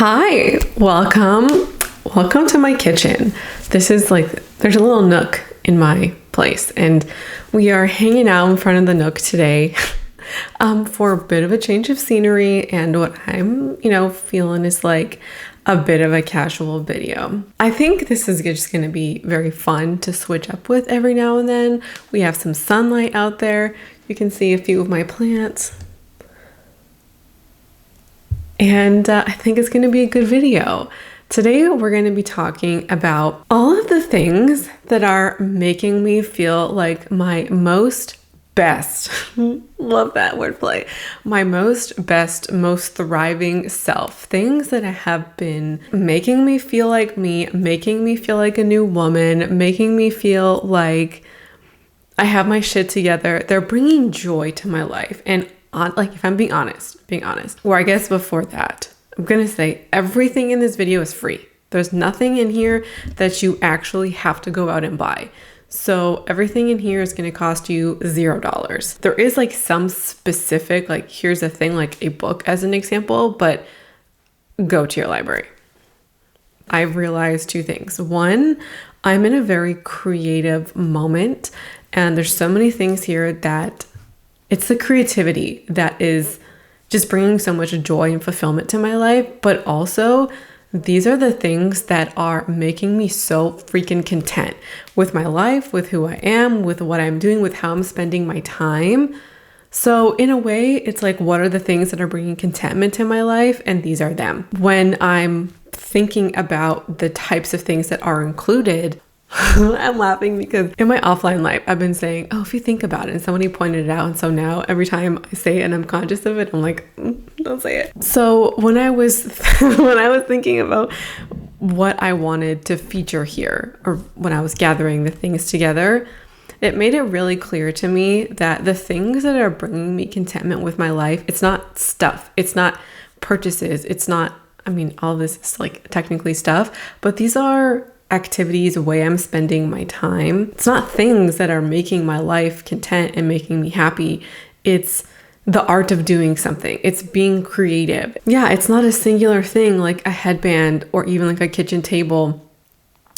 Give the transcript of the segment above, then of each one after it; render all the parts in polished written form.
Hi, welcome to my kitchen. This is there's a little nook in my place, and we are hanging out in front of the nook today for a bit of a change of scenery, and what I'm, feeling is like a bit of a casual video. I think this is just going to be very fun to switch up with every now and then. We have some sunlight out there. You can see a few of my plants. And I think it's going to be a good video. Today, we're going to be talking about all of the things that are making me feel like my most best, love that wordplay, my most best, most thriving self. Things that have been making me feel like me, making me feel like a new woman, making me feel like I have my shit together. They're bringing joy to my life. And if I'm being honest, or I guess before that, I'm going to say everything in this video is free. There's nothing in here that you actually have to go out and buy. So everything in here is going to cost you $0. There is some specific, here's a thing, like a book as an example, but go to your library. I've realized two things. One, I'm in a very creative moment, and there's so many things here that it's the creativity that is just bringing so much joy and fulfillment to my life. But also, these are the things that are making me so freaking content with my life, with who I am, with what I'm doing, with how I'm spending my time. So in a way, it's like, what are the things that are bringing contentment to my life? And these are them. When I'm thinking about the types of things that are included, I'm laughing because in my offline life, I've been saying, if you think about it, and somebody pointed it out. And so now every time I say it and I'm conscious of it, I'm like, don't say it. So when I was thinking about what I wanted to feature here, or when I was gathering the things together, it made it really clear to me that the things that are bringing me contentment with my life, it's not stuff, it's not purchases, it's not, all this is technically stuff, but these are activities, the way I'm spending my time. It's not things that are making my life content and making me happy. It's the art of doing something. It's being creative. Yeah, it's not a singular thing like a headband or even like a kitchen table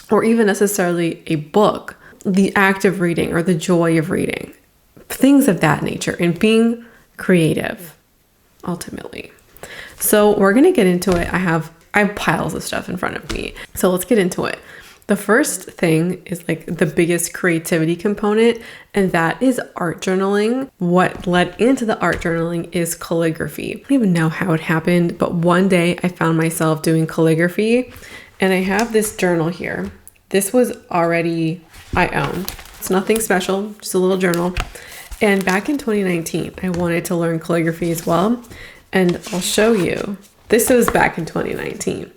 or even necessarily a book. The act of reading or the joy of reading. Things of that nature and being creative, ultimately. So we're going to get into it. I have piles of stuff in front of me. So let's get into it. The first thing is the biggest creativity component, and that is art journaling. What led into the art journaling is calligraphy. I don't even know how it happened, but one day I found myself doing calligraphy, and I have this journal here. This was already, I own. It's nothing special, just a little journal. And back in 2019, I wanted to learn calligraphy as well, and I'll show you. This was back in 2019.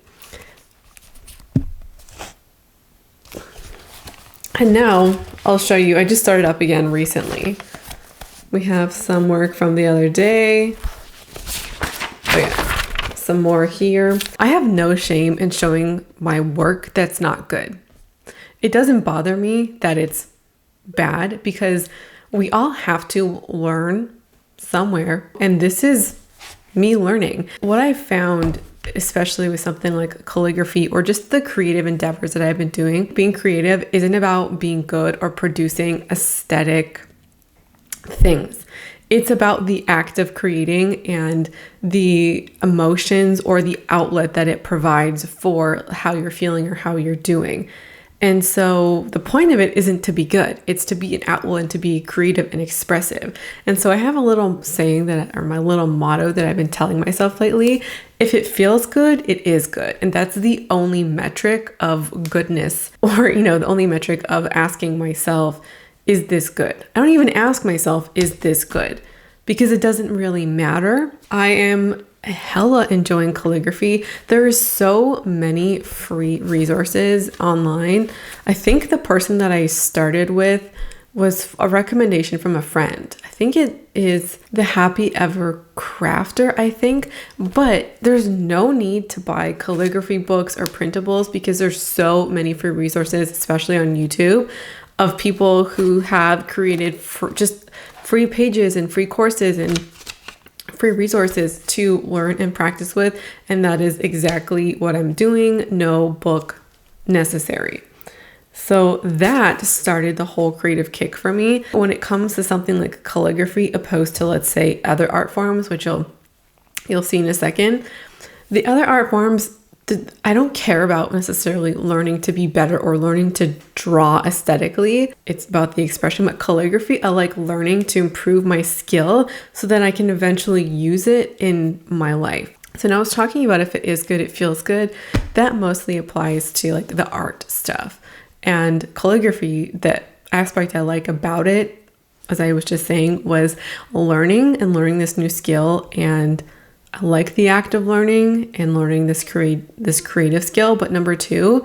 And now I'll show you, I just started up again recently. We have some work from the other day. Oh yeah, some more here. I have no shame in showing my work that's not good. It doesn't bother me that it's bad because we all have to learn somewhere. And this is me learning. What I found, especially with something like calligraphy or just the creative endeavors that I've been doing, being creative isn't about being good or producing aesthetic things. It's about the act of creating and the emotions or the outlet that it provides for how you're feeling or how you're doing. And so the point of it isn't to be good. It's to be an outlet and to be creative and expressive. And so I have a little saying or my little motto that I've been telling myself lately. If it feels good, it is good. And that's the only metric of goodness, or, the only metric of asking myself, is this good? I don't even ask myself, is this good? Because it doesn't really matter. I am hella enjoying calligraphy. There is so many free resources online. I think the person that I started with was a recommendation from a friend. I think it is the Happy Ever Crafter, I think, but there's no need to buy calligraphy books or printables because there's so many free resources, especially on YouTube, of people who have created just free pages and free courses and free resources to learn and practice with. And that is exactly what I'm doing. No book necessary. So that started the whole creative kick for me. When it comes to something like calligraphy, opposed to, let's say, other art forms, which you'll see in a second, the other art forms, I don't care about necessarily learning to be better or learning to draw aesthetically. It's about the expression. But calligraphy, I like learning to improve my skill so that I can eventually use it in my life. So now I was talking about if it is good, it feels good. That mostly applies to like the art stuff. And calligraphy, that aspect I like about it, as I was just saying, was learning this new skill. And I like the act of learning and learning this creative skill. But number two,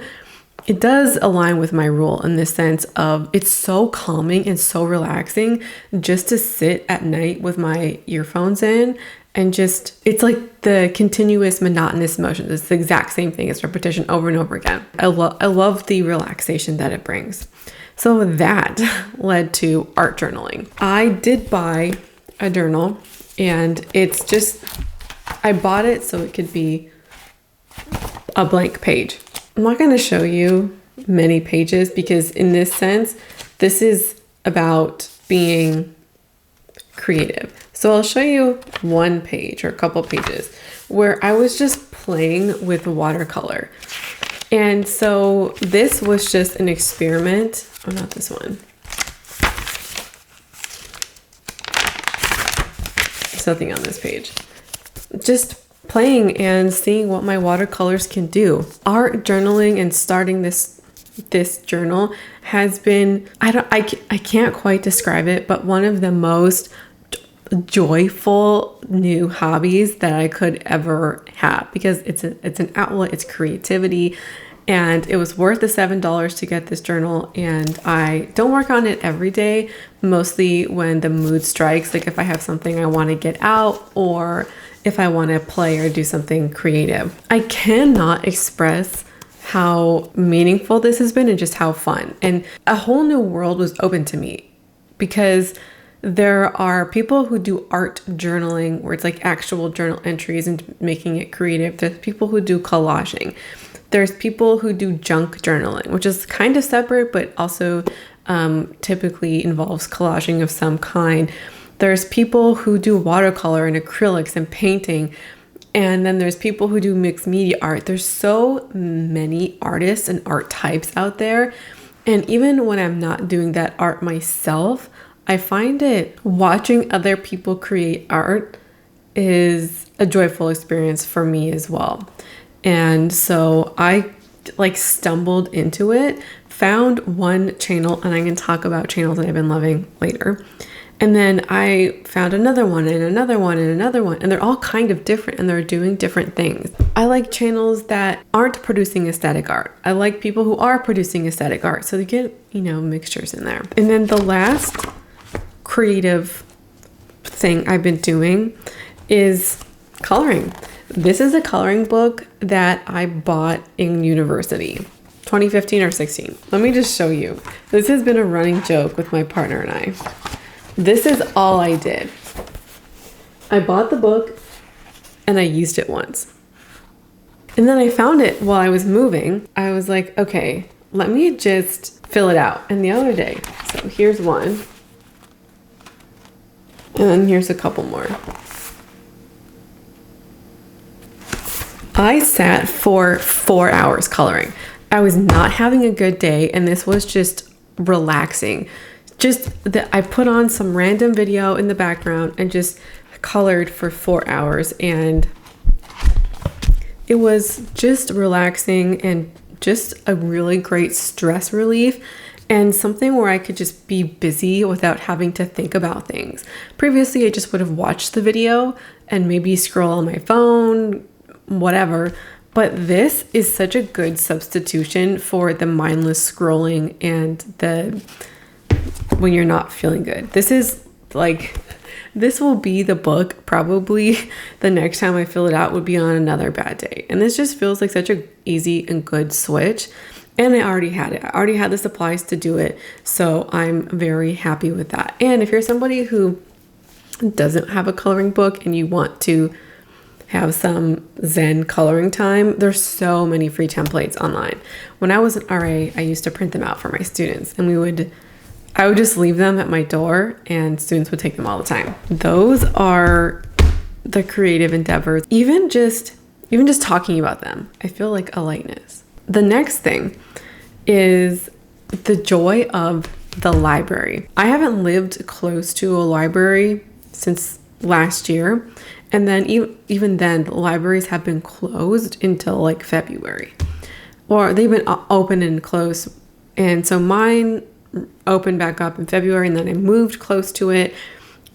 it does align with my rule in the sense of it's so calming and so relaxing just to sit at night with my earphones in and just, it's like the continuous monotonous motion. It's the exact same thing. It's repetition over and over again. I love the relaxation that it brings. So that led to art journaling. I did buy a journal, and it's just, I bought it so it could be a blank page. I'm not going to show you many pages because in this sense, this is about being creative. So I'll show you one page or a couple pages where I was just playing with watercolor. And so this was just an experiment. Oh, not this one. There's nothing on this page. Just playing and seeing what my watercolors can do. Art journaling and starting this journal has been, I can't quite describe it, but one of the most joyful new hobbies that I could ever have, because it's an outlet, it's creativity, and it was worth the $7 to get this journal. And I don't work on it every day, mostly when the mood strikes, like if I have something I want to get out or if I want to play or do something creative. I cannot express how meaningful this has been and just how fun. And a whole new world was open to me, because there are people who do art journaling where it's like actual journal entries and making it creative. There's people who do collaging. There's people who do junk journaling, which is kind of separate, but also typically involves collaging of some kind. There's people who do watercolor and acrylics and painting. And then there's people who do mixed media art. There's so many artists and art types out there. And even when I'm not doing that art myself, I find it watching other people create art is a joyful experience for me as well. And so I like stumbled into it, found one channel, and I can talk about channels that I've been loving later. And then I found another one and another one and another one, and they're all kind of different and they're doing different things. I like channels that aren't producing aesthetic art. I like people who are producing aesthetic art. So they get, mixtures in there. And then the last creative thing I've been doing is coloring. This is a coloring book that I bought in university, 2015 or 16. Let me just show you. This has been a running joke with my partner and I. This is all I did. I bought the book and I used it once. And then I found it while I was moving. I was like, okay, let me just fill it out. And the other day, so here's one. And then here's a couple more. I sat for 4 hours coloring. I was not having a good day, and this was just relaxing. Just that I put on some random video in the background and just colored for 4 hours, and it was just relaxing and just a really great stress relief and something where I could just be busy without having to think about things. Previously, I just would have watched the video and maybe scroll on my phone, whatever. But this is such a good substitution for the mindless scrolling and when you're not feeling good. This is like, this will be the book probably the next time I fill it out would be on another bad day. And this just feels like such a easy and good switch. And I already had it. I already had the supplies to do it. So I'm very happy with that. And if you're somebody who doesn't have a coloring book and you want to have some Zen coloring time, there's so many free templates online. When I was an RA, I used to print them out for my students, and I would just leave them at my door and students would take them all the time. Those are the creative endeavors. Even just talking about them, I feel like a lightness. The next thing is the joy of the library. I haven't lived close to a library since last year. And then even then, the libraries have been closed until like February, or they've been open and closed. And so mine opened back up in February, and then I moved close to it.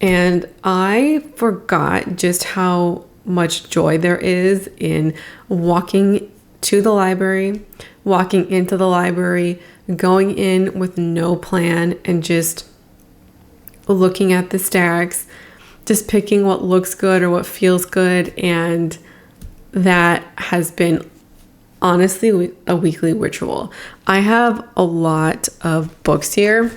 And I forgot just how much joy there is in walking to the library, walking into the library, going in with no plan and just looking at the stacks, just picking what looks good or what feels good. And that has been honestly a weekly ritual. I have a lot of books here,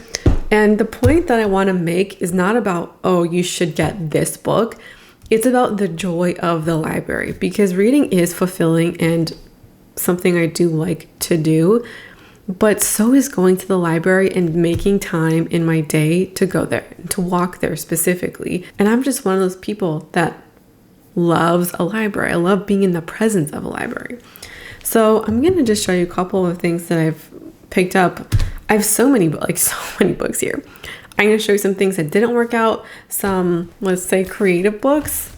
and the point that I want to make is not about, oh, you should get this book. It's about the joy of the library, because reading is fulfilling and something I do like to do, but so is going to the library and making time in my day to go there, to walk there specifically. And I'm just one of those people that loves a library. I love being in the presence of a library. So I'm going to just show you a couple of things that I've picked up. I have so many books here. I'm going to show you some things that didn't work out, some, let's say, creative books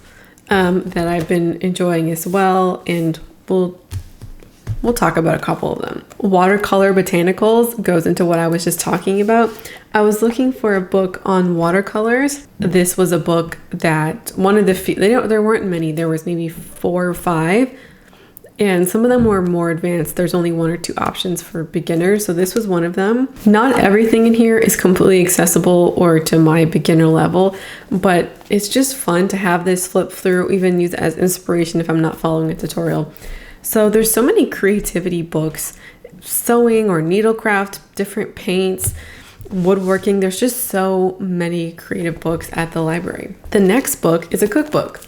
that I've been enjoying as well, and we'll talk about a couple of them. Watercolor botanicals goes into what I was just talking about. I was looking for a book on watercolors. This was a book that one of the there weren't many. There was maybe 4 or 5. And some of them were more advanced. There's only 1 or 2 options for beginners. So this was one of them. Not everything in here is completely accessible or to my beginner level, but it's just fun to have this flip through, even use it as inspiration if I'm not following a tutorial. So there's so many creativity books, sewing or needlecraft, different paints, woodworking. There's just so many creative books at the library. The next book is a cookbook.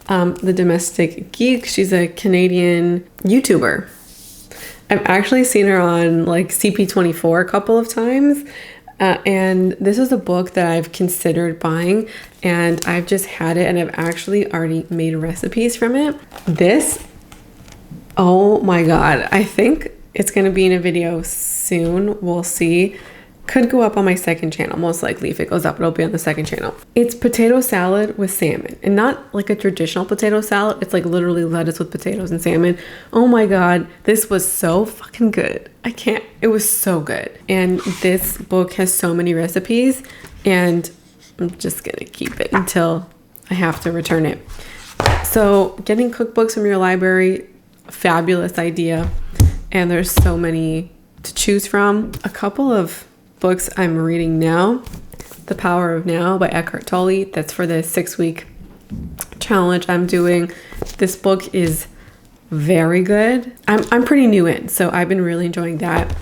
The Domestic Geek, she's a Canadian YouTuber. I've actually seen her on like CP24 a couple of times. And this is a book that I've considered buying, and I've just had it, and I've actually already made recipes from it. This, oh my God, I think it's going to be in a video soon. We'll see. Could go up on my second channel. Most likely, if it goes up, it'll be on the second channel. It's potato salad with salmon, and not like a traditional potato salad. It's like literally lettuce with potatoes and salmon. Oh my God, this was so fucking good. It was so good. And this book has so many recipes, and I'm just gonna keep it until I have to return it. So getting cookbooks from your library, fabulous idea. And there's so many to choose from. A couple of books I'm reading now. The Power of Now by Eckhart Tolle. That's for the 6-week challenge I'm doing. This book is very good. I'm pretty new in, so I've been really enjoying that.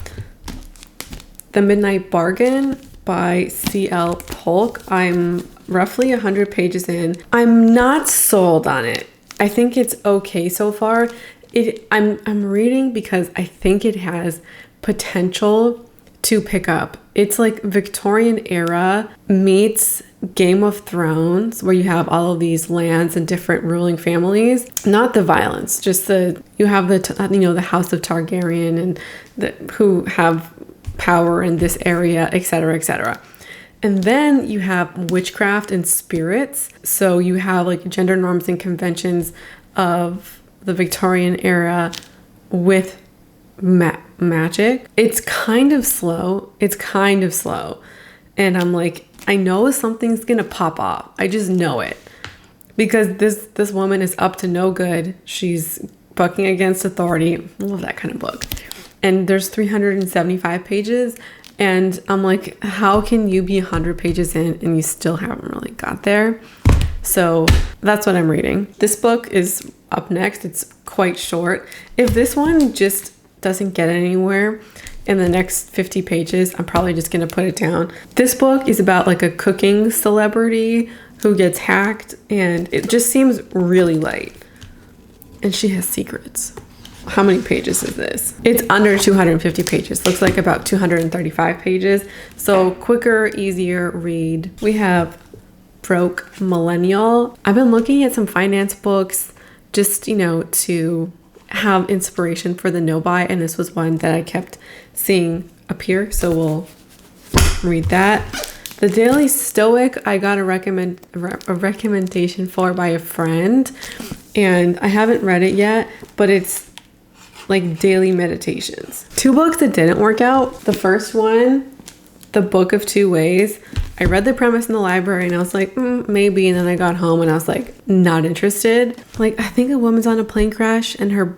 The Midnight Bargain by C.L. Polk. I'm roughly 100 pages in. I'm not sold on it. I think it's okay so far. I'm reading because I think it has potential to pick up. It's like Victorian era meets Game of Thrones, where you have all of these lands and different ruling families. Not the violence, just you have the House of Targaryen and who have power in this area, etc., etc. And then you have witchcraft and spirits. So you have like gender norms and conventions of the Victorian era with magic. It's kind of slow. And I'm like, I know something's gonna pop off. I just know it. Because this woman is up to no good. She's bucking against authority. I love that kind of book. And there's 375 pages. And I'm like, how can you be 100 pages in and you still haven't really got there? So that's what I'm reading. This book is up next. It's quite short. If this one just doesn't get anywhere in the next 50 pages, I'm probably just going to put it down. This book is about like a cooking celebrity who gets hacked, and it just seems really light. And she has secrets. How many pages is this? It's under 250 pages. Looks like about 235 pages. So quicker, easier read. We have Broke Millennial. I've been looking at some finance books just, to have inspiration for the no buy, and this was one that I kept seeing appear, so we'll read that. The Daily Stoic, I got a recommendation for by a friend, and I haven't read it yet, but it's like daily meditations. Two books that didn't work out. The first one, The Book of Two Ways. I read the premise in the library and I was like, maybe. And then I got home and I was like, not interested. Like, I think a woman's on a plane crash and her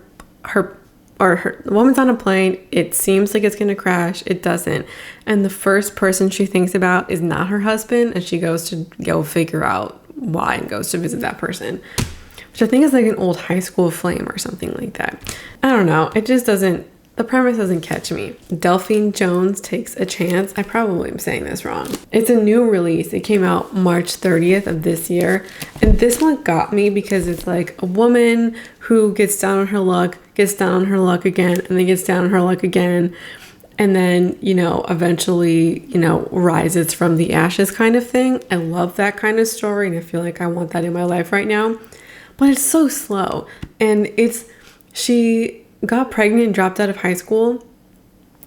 woman's on a plane. It seems like it's going to crash. It doesn't. And the first person she thinks about is not her husband. And she goes to go figure out why and goes to visit that person, which I think is like an old high school flame or something like that. I don't know. It just doesn't. The premise doesn't catch me. Delphine Jones Takes a Chance. I probably am saying this wrong. It's a new release. It came out March 30th of this year. And this one got me because it's like a woman who gets down on her luck, gets down on her luck again, and then gets down on her luck again. And then, eventually, rises from the ashes kind of thing. I love that kind of story. And I feel like I want that in my life right now. But it's so slow. And she got pregnant and dropped out of high school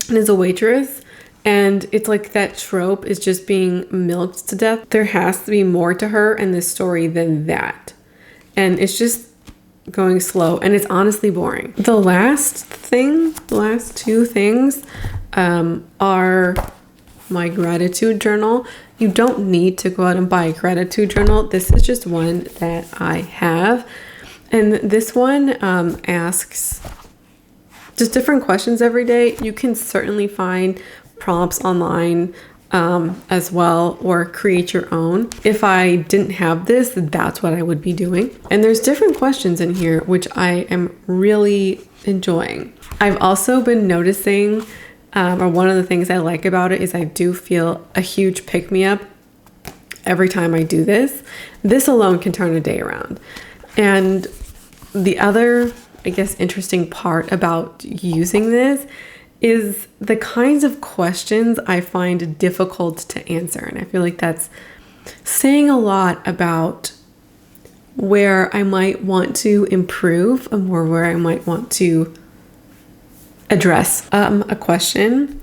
and is a waitress, and it's like that trope is just being milked to death. There has to be more to her in this story than that, and it's just going slow, and it's honestly boring. The last two things are my gratitude journal. You don't need to go out and buy a gratitude journal. This is just one that I have, and this one asks just different questions every day. You can certainly find prompts online as well, or create your own. If I didn't have this, that's what I would be doing. And there's different questions in here, which I am really enjoying. I've also been noticing, or one of the things I like about it is I do feel a huge pick-me-up every time I do this. This alone can turn a day around. And the other, I guess, interesting part about using this is the kinds of questions I find difficult to answer. And I feel like that's saying a lot about where I might want to improve or where I might want to address a question.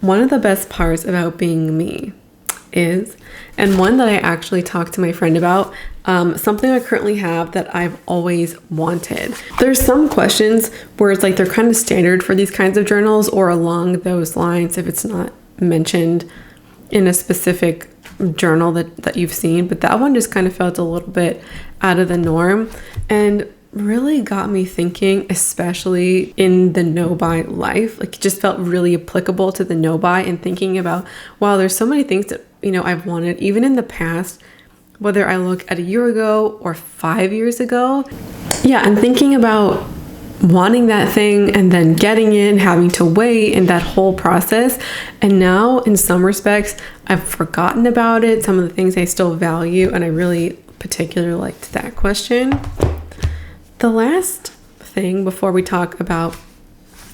One of the best parts about being me is, and one that I actually talked to my friend about, something I currently have that I've always wanted. There's some questions where it's like they're kind of standard for these kinds of journals, or along those lines if it's not mentioned in a specific journal that you've seen. But that one just kind of felt a little bit out of the norm and really got me thinking, especially in the no-buy life. Like, it just felt really applicable to the no-buy, and thinking about, wow, there's so many things that, I've wanted even in the past, whether I look at a year ago or 5 years ago. Yeah, and thinking about wanting that thing and then getting it and having to wait and that whole process. And now in some respects, I've forgotten about it. Some of the things I still value, and I really particularly liked that question. The last thing before we talk about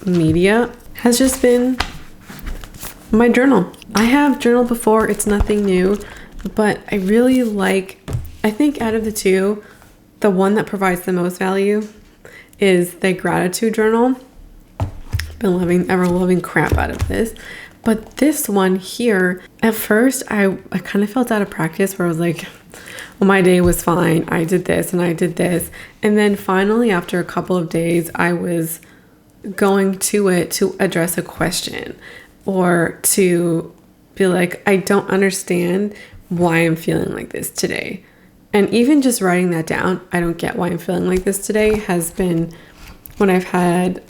media has just been my journal. I have journaled before. It's nothing new, but I really I think out of the two, the one that provides the most value is the gratitude journal. Been loving crap out of this. But this one here, at first, I kind of felt out of practice, where I was like, well, my day was fine. I did this and I did this. And then finally, after a couple of days, I was going to it to address a question, or to be like, I don't understand why I'm feeling like this today. And even just writing that down, I don't get why I'm feeling like this today, has been, when I've had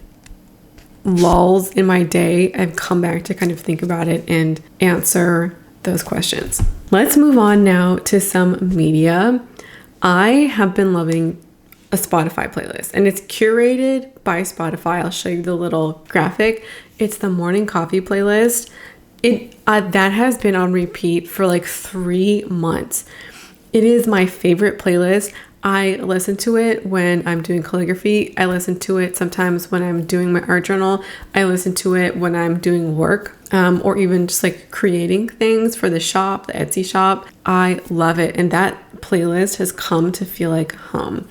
lulls in my day, I've come back to kind of think about it and answer those questions. Let's move on now to some media. I have been loving a Spotify playlist, and it's curated by Spotify. I'll show you the little graphic. It's the morning coffee playlist. That has been on repeat for like 3 months. It is my favorite playlist. I listen to it when I'm doing calligraphy. I listen to it sometimes when I'm doing my art journal. I listen to it when I'm doing work, or even just like creating things for the shop, the Etsy shop. I love it. And that playlist has come to feel like home.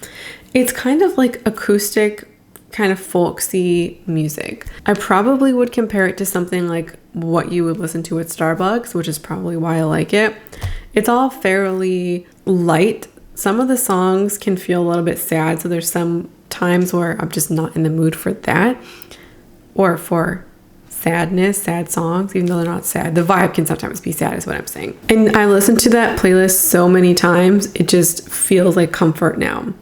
It's kind of like acoustic, kind of folksy music. I probably would compare it to something like what you would listen to at Starbucks, which is probably why I like it. It's all fairly light. Some of the songs can feel a little bit sad, so there's some times where I'm just not in the mood for that, or for sad songs, even though they're not sad. The vibe can sometimes be sad is what I'm saying. And I listened to that playlist so many times, it just feels like comfort now.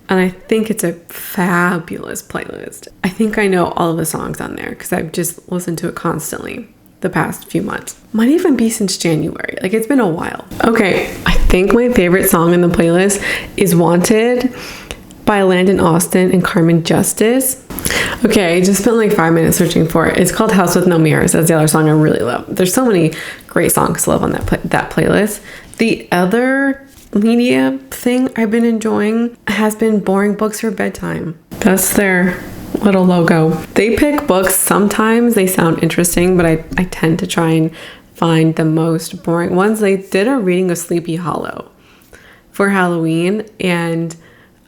And I think it's a fabulous playlist. I think I know all of the songs on there because I've just listened to it constantly the past few months. Might even be since January. Like, it's been a while. Okay, I think my favorite song in the playlist is Wanted by Landon Austin and Carmen Justice. Okay, I just spent like 5 minutes searching for it. It's called House with No Mirrors. That's the other song I really love. There's so many great songs to love on that playlist. The other media thing I've been enjoying has been Boring Books for Bedtime. That's their little logo. They pick books. Sometimes they sound interesting, but I tend to try and find the most boring ones. They did a reading of Sleepy Hollow for Halloween, and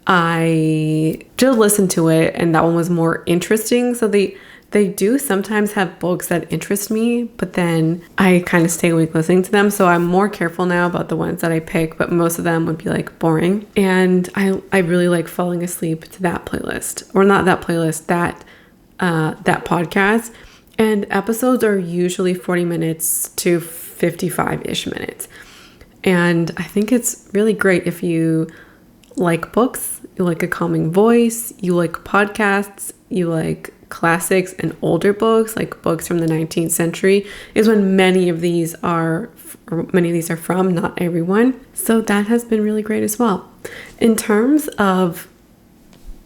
I did listen to it, and that one was more interesting. So they do sometimes have books that interest me, but then I kind of stay awake listening to them. So I'm more careful now about the ones that I pick, but most of them would be like boring. And I really like falling asleep to that playlist, or not that playlist, that podcast. And episodes are usually 40 minutes to 55-ish minutes. And I think it's really great if you like books, you like a calming voice, you like podcasts, you like classics and older books, like books from the 19th century, is when many of these are from, not everyone. So that has been really great as well. In terms of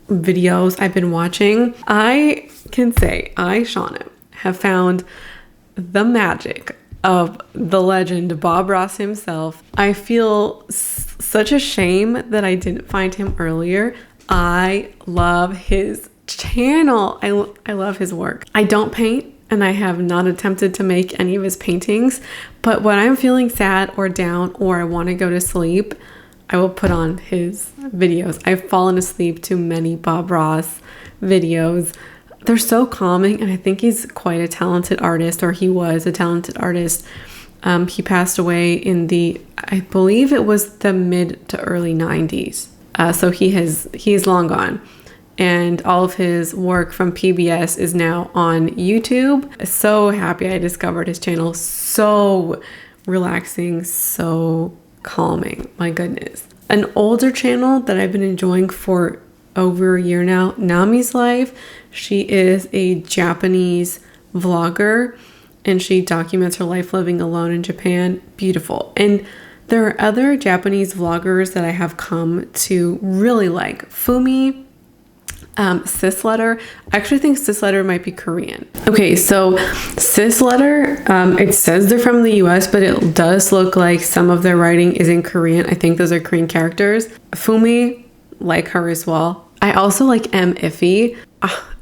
videos I've been watching, I can say I, Shauna, have found the magic of the legend Bob Ross himself. I feel such a shame that I didn't find him earlier. I love his channel. I love his work. I don't paint, and I have not attempted to make any of his paintings, but when I'm feeling sad or down or I want to go to sleep, I will put on his videos. I've fallen asleep to many Bob Ross videos. They're so calming, and I think he's quite a talented artist, or he was a talented artist. He passed away in I believe it was the mid to early 90s. So he's long gone. And all of his work from PBS is now on YouTube. So happy I discovered his channel. So relaxing, so calming. My goodness. An older channel that I've been enjoying for over a year now, Nami's Life. She is a Japanese vlogger, and she documents her life living alone in Japan. Beautiful. And there are other Japanese vloggers that I have come to really like. Fumi, Sis Letter. I actually think Sis Letter might be Korean. Okay, so Sis Letter, it says they're from the US, but it does look like some of their writing is in Korean. I think those are Korean characters. Fumi, like her as well. I also like M. Iffy.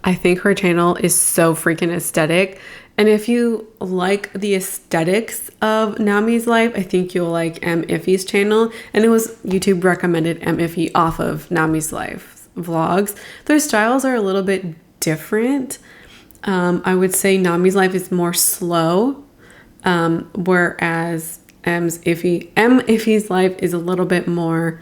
I think her channel is so freaking aesthetic. And if you like the aesthetics of Nami's Life, I think you'll like M. Iffy's channel. And it was YouTube recommended M. Iffy off of Nami's Life vlogs. Their styles are a little bit different. I would say Nami's Life is more slow, whereas M. Iffy's life is a little bit more,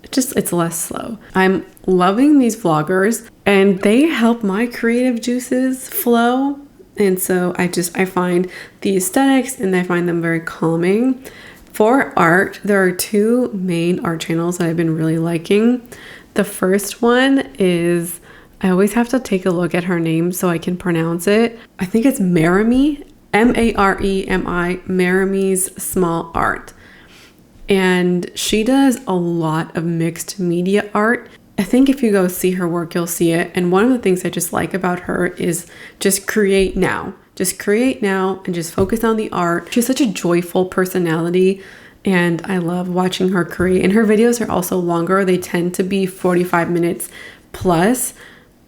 it's less slow. I'm loving these vloggers, and they help my creative juices flow. And so I find the aesthetics, and I find them very calming. For art, there are two main art channels that I've been really liking. The first one is, I always have to take a look at her name so I can pronounce it. I think it's Maremi, M-A-R-E-M-I, Maremi's Small Art. And she does a lot of mixed media art. I think if you go see her work, you'll see it. And one of the things I just like about her is just create now. Just create now and just focus on the art. She's such a joyful personality, and I love watching her create. And her videos are also longer. They tend to be 45 minutes plus,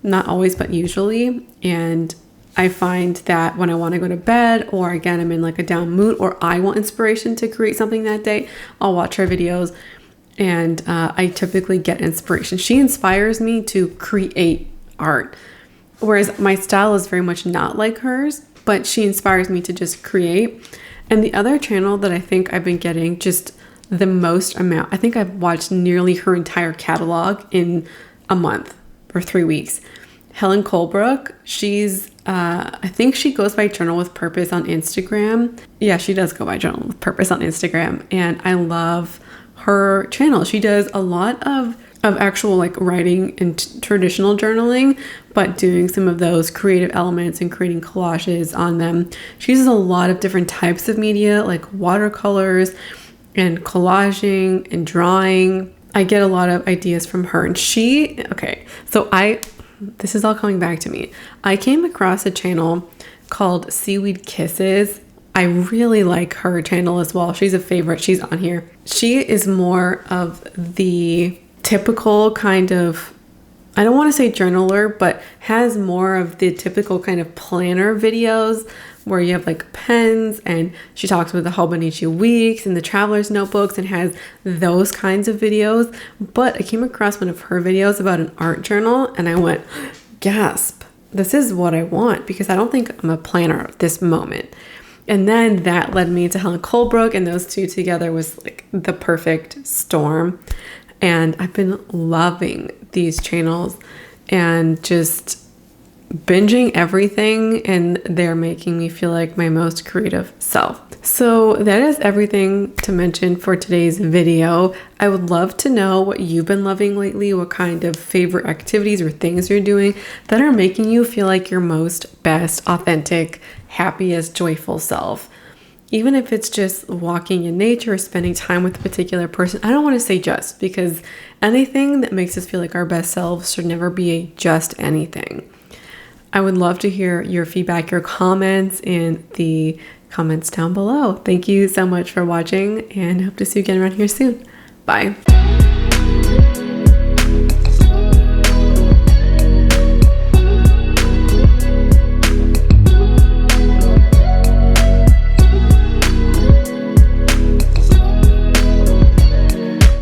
not always, but usually. And I find that when I want to go to bed, or again, I'm in like a down mood, or I want inspiration to create something that day, I'll watch her videos, and I typically get inspiration. She inspires me to create art, whereas my style is very much not like hers, but she inspires me to just create. And the other channel that I think I've been getting just the most amount, I think I've watched nearly her entire catalog in a month or 3 weeks. Helen Colebrook, she's, I think she goes by Journal with Purpose on Instagram. Yeah, she does go by Journal with Purpose on Instagram. And I love her channel. She does a lot of actual like writing and traditional journaling, but doing some of those creative elements and creating collages on them. She uses a lot of different types of media, like watercolors and collaging and drawing. I get a lot of ideas from her. And this is all coming back to me. I came across a channel called Seaweed Kisses. I really like her channel as well. She's a favorite. She's on here. She is more of the typical kind of, I don't want to say journaler, but has more of the typical kind of planner videos where you have like pens, and she talks about the Hobonichi weeks and the traveler's notebooks and has those kinds of videos. But I came across one of her videos about an art journal, and I went, gasp, this is what I want, because I don't think I'm a planner at this moment. And then that led me to Helen Colebrook, and those two together was like the perfect storm. And I've been loving these channels and just binging everything, and they're making me feel like my most creative self. So that is everything to mention for today's video. I would love to know what you've been loving lately, what kind of favorite activities or things you're doing that are making you feel like your most best, authentic, happiest, joyful self. Even if it's just walking in nature or spending time with a particular person. I don't want to say just, because anything that makes us feel like our best selves should never be a just anything. I would love to hear your feedback, your comments in the comments down below. Thank you so much for watching, and hope to see you again around here soon. Bye.